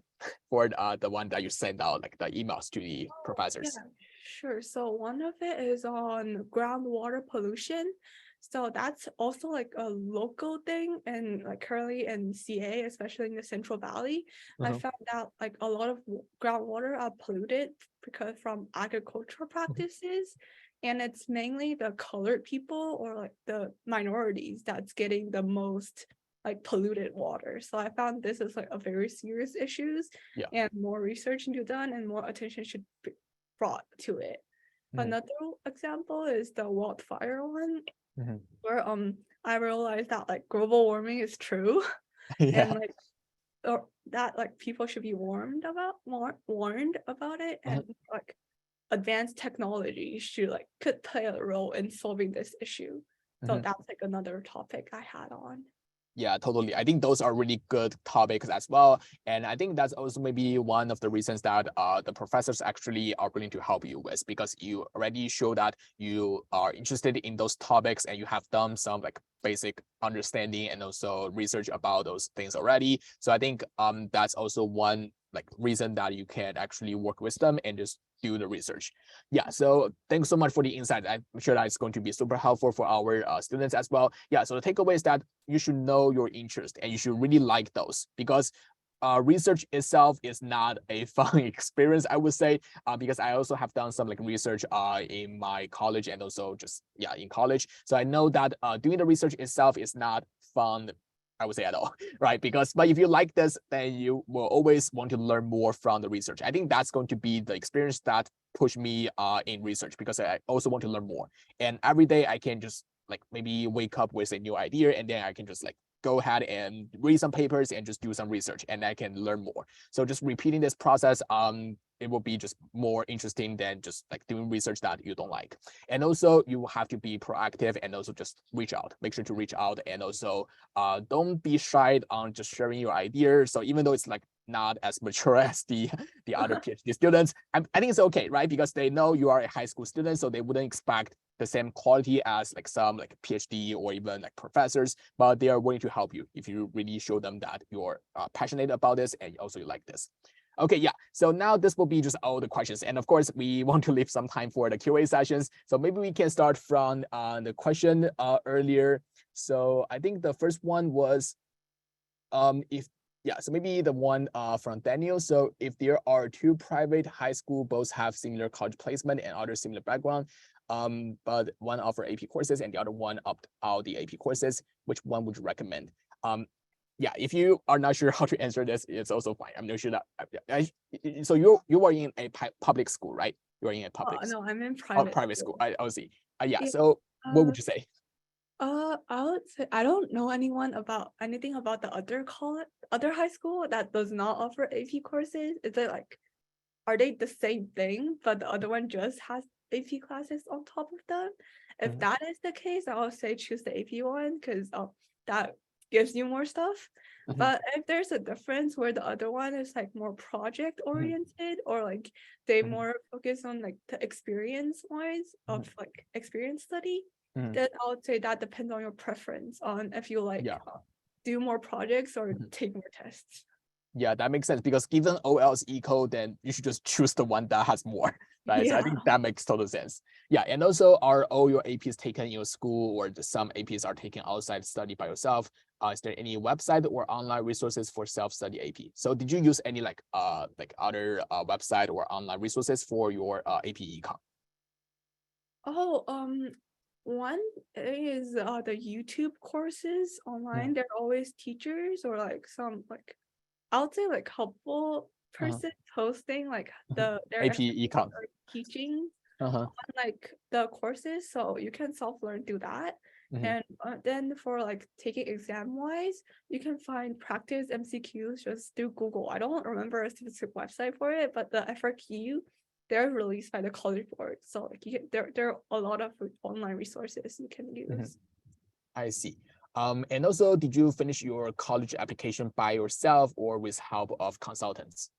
S1: for the one that you sent out like the emails to the
S2: Yeah,
S1: professors?
S2: sure. So one of it is on groundwater pollution. So that's also like a local thing, and like currently in CA, especially in the Central Valley, I
S1: Uh-huh.
S2: found out like a lot of groundwater are polluted because from agricultural
S1: Mhm.
S2: practices, and it's mainly the colored people or like the minorities that's getting the most like polluted water. So I found this is like a very serious issues,
S1: Yeah.
S2: and more research need to be done and more attention should be brought to it.
S1: Mhm.
S2: Another example is the wildfire one,
S1: Mhm.
S2: where I realized that like global warming is true, and
S1: Yeah.
S2: like or that like people should be warned about it,
S1: Mhm.
S2: and like advanced technology should like could play a role in solving this issue. So
S1: Mhm.
S2: that's like another topic I had on.
S1: Yeah, totally. I think those are really good topics as well. And I think that's also maybe one of the reasons that the professors actually are willing to help you with, because you already show that you are interested in those topics and you have done some like basic understanding and also research about those things already. So I think that's also one like reason that you can actually work with them and just do the research. Yeah, so thanks so much for the insight. I'm sure that it's going to be super helpful for our students as well. Yeah, so the takeaway is that you should know your interest and you should really like those, because research itself is not a fun experience, I would say, because I also have done some like research in my college and also just yeah in college. So I know that doing the research itself is not fun, I would say, at all, right? Because but if you like this, then you will always want to learn more from the research. I think that's going to be the experience that pushed me in research, because I also want to learn more. And every day I can just like maybe wake up with a new idea and then I can just like go ahead and read some papers and just do some research and I can learn more. So just repeating this process, it will be just more interesting than just like doing research that you don't like. And also you have to be proactive and also just reach out, make sure to reach out, and also don't be shy on just sharing your idea. So even though it's like not as mature as the other PhD students, I think it's okay, right? Because they know you are a high school student, so they wouldn't expect the same quality as like some like PhD or even like professors, but they are willing to help you if you really show them that you're passionate about this and also you like this. Okay, yeah. So now this will be just all the questions, and of course we want to leave some time for the QA sessions. So maybe we can start from the question earlier. So I think the first one was if yeah, so maybe the one from Daniel. So if there are two private high school, both have similar college placement and other similar background, but one offer AP courses and the other one opt out the AP courses, which one would you recommend? Yeah, if you are not sure how to answer this, it's also fine. I'm not sure that. So you are in a public school, right? You are in a
S2: Oh
S1: public
S2: no, I'm in
S1: or
S2: private
S1: private school.
S2: school.
S1: I see. Yeah.
S2: Yeah.
S1: So what
S2: Uh,
S1: would you say?
S2: I would say I don't know anything about the other high school that does not offer AP courses. Is it like, are they the same thing, but the other one just has AP classes on top of them? If
S1: Mhm.
S2: that is the case, I would say choose the AP one because that gives you more stuff. But if there's a difference where the other one is like more project oriented or like they more focus on like the experience wise of like experience study, then I would say that depends on your preference on if you like do more projects or take more tests.
S1: Yeah, that makes sense because given OL is equal, then you should just choose the one that has more, right? So I think that makes total sense. Yeah, and also are all your APs taken in your school or some APs are taken outside study by yourself? Is there any website or online resources for self-study AP? So did you use any like other website or online resources for your AP Econ?
S2: One is the YouTube courses online. They're always teachers or like some like I would say like helpful person hosting like their
S1: AP Econ
S2: teaching on like the courses, so you can self-learn through that. And then for like taking exam wise, you can find practice MCQs just through Google. I don't remember a specific website for it, but the FRQ, they're released by the College Board. So like there are a lot of online resources you can use.
S1: I see. And also, did you finish your college application by yourself or with help of consultants?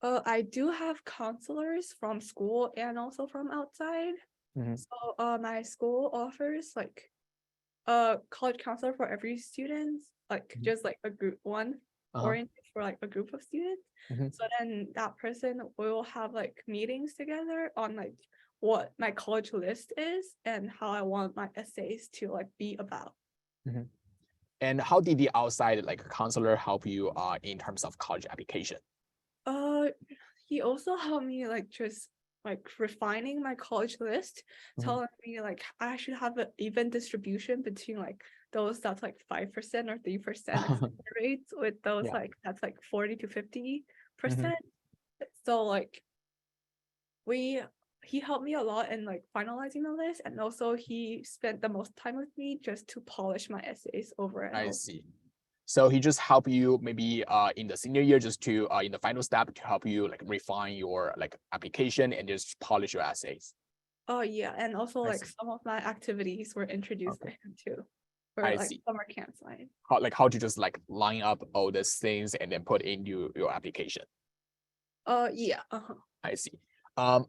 S2: I do have counselors from school and also from outside. So my school offers like a college counselor for every student, like just like a group one oriented for like a group of students. So then that person will have like meetings together on like what my college list is and how I want my essays to like be about.
S1: And how did the outside like counselor help you in terms of college application?
S2: He also helped me like just like refining my college list, telling me like I should have an even distribution between like those that's like 5% or 3% rates with those like that's like 40 to 50%. So like he helped me a lot in like finalizing the list, and also he spent the most time with me just to polish my essays over and over.
S1: I see. So he just helped you maybe in the senior year just to in the final step to help you like refine your like application and just polish your essays.
S2: Oh yeah, and also like some of my activities were introduced by him too, for
S1: I
S2: like
S1: see.
S2: summer camp line.
S1: How to just like line up all these things and then put in your application.
S2: Yeah.
S1: I see.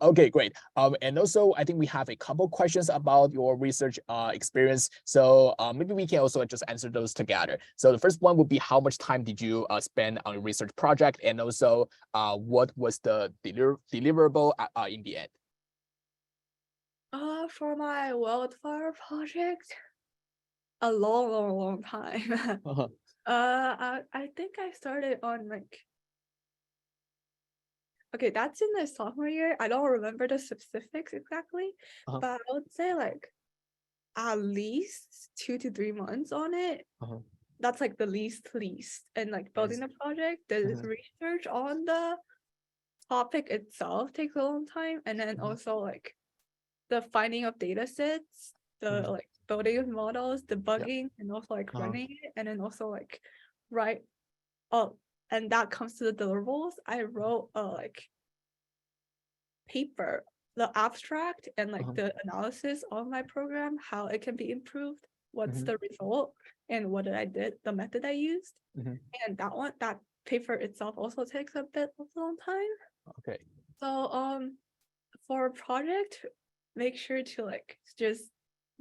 S1: Okay, great. And also I think we have a couple questions about your research experience. So maybe we can also just answer those together. So the first one would be how much time did you spend on your research project, and also what was the deliverable in the end?
S2: For my wildfire project, a long time. I think I started on like. Okay, that's in the sophomore year. I don't remember the specifics exactly, but I would say like at least 2 to 3 months on it. That's like the least. And like building the project, the research on the topic itself takes a long time. And then also like the finding of data sets, the like building of models, debugging, and also like running it. And then also like and that comes to the deliverables. I wrote a like paper, the abstract and like the analysis of my program, how it can be improved, what's the result, and what I did, the method I used. And that paper itself also takes a bit of a long time.
S1: Okay.
S2: So for a project, make sure to like just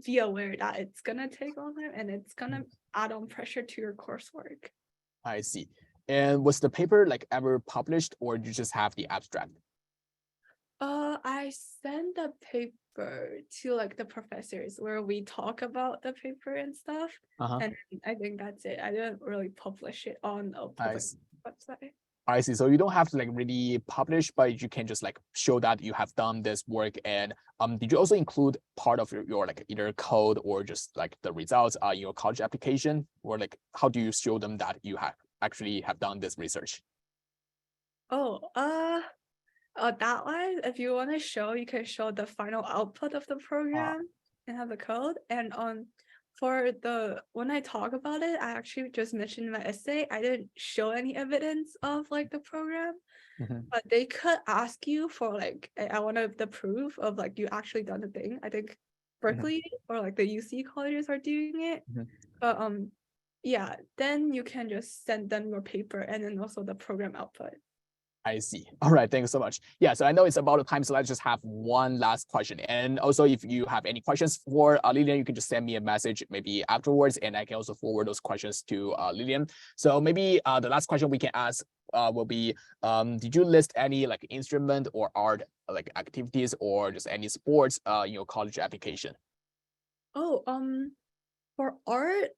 S2: be aware that it's gonna take a long time and it's gonna add on pressure to your coursework.
S1: I see. And was the paper like ever published, or you just have the abstract?
S2: I sent the paper to like the professors where we talk about the paper and stuff. And I think that's it. I didn't really publish it on a public website.
S1: I see. So you don't have to like really publish, but you can just like show that you have done this work. And did you also include part of your like either code or just like the results in your college application, or like how do you show them that you have actually have done this research?
S2: That one, if you want to show, you can show the final output of the program and have the code. And when I talk about it, I actually just mentioned in my essay, I didn't show any evidence of like the program, but they could ask you for like, I wanted the proof of like you actually done the thing. I think Berkeley or like the UC colleges are doing it. But Yeah, then you can just send them your paper and then also the program output.
S1: I see. All right, thanks so much. Yeah, so I know it's about the time, so let's just have one last question. And also, if you have any questions for Lillian, you can just send me a message maybe afterwards, and I can also forward those questions to Lillian. So maybe the last question we can ask will be, did you list any like instrument or art like activities or just any sports in your college application?
S2: Oh, for art,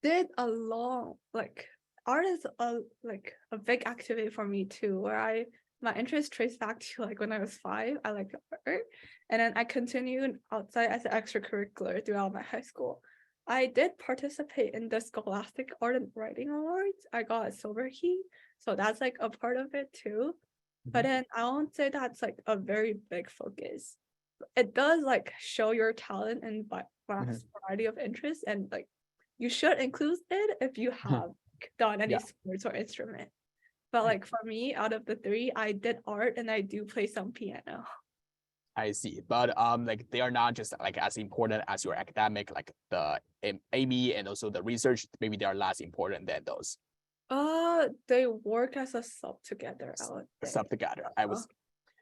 S2: did a long art is a big activity for me too, where my interest traced back to like when I was 5. I liked art, and then I continued outside as an extracurricular throughout my high school. I did participate in the Scholastic Art and Writing Awards. I got a silver key, so that's like a part of it too. But then I won't say that's like a very big focus. It does like show your talent and variety of interests, and like you should include it if you have done any
S1: Yeah.
S2: sports or instrument. But like for me, out of the 3, I did art and I do play some piano.
S1: I see, but like they are not just like as important as your academic, like the AIME and also the research. Maybe they are less important than those.
S2: They work as a sub together, I would say.
S1: Sub together.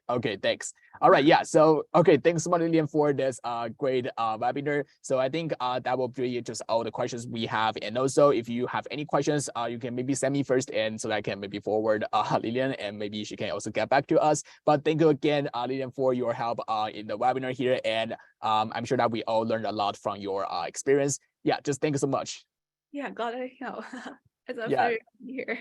S1: Okay, thanks. All right, yeah. So okay, thanks so much, Lillian, for this great webinar. So I think that will be just all the questions we have. And also, if you have any questions, you can maybe send me first, and so that I can maybe forward Lillian, and maybe she can also get back to us. But thank you again, Lillian, for your help in the webinar here, and I'm sure that we all learned a lot from your experience. Yeah, just thank you so much.
S2: Yeah, glad I know. It's a
S1: Yeah.
S2: pleasure to be here.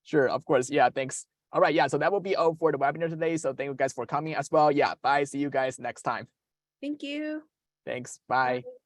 S1: Sure, of course. Yeah, thanks. All right, yeah, so that will be all for the webinar today. So thank you guys for coming as well. Yeah, bye. See you guys next time.
S2: Thank you.
S1: Thanks. Bye.
S2: Bye.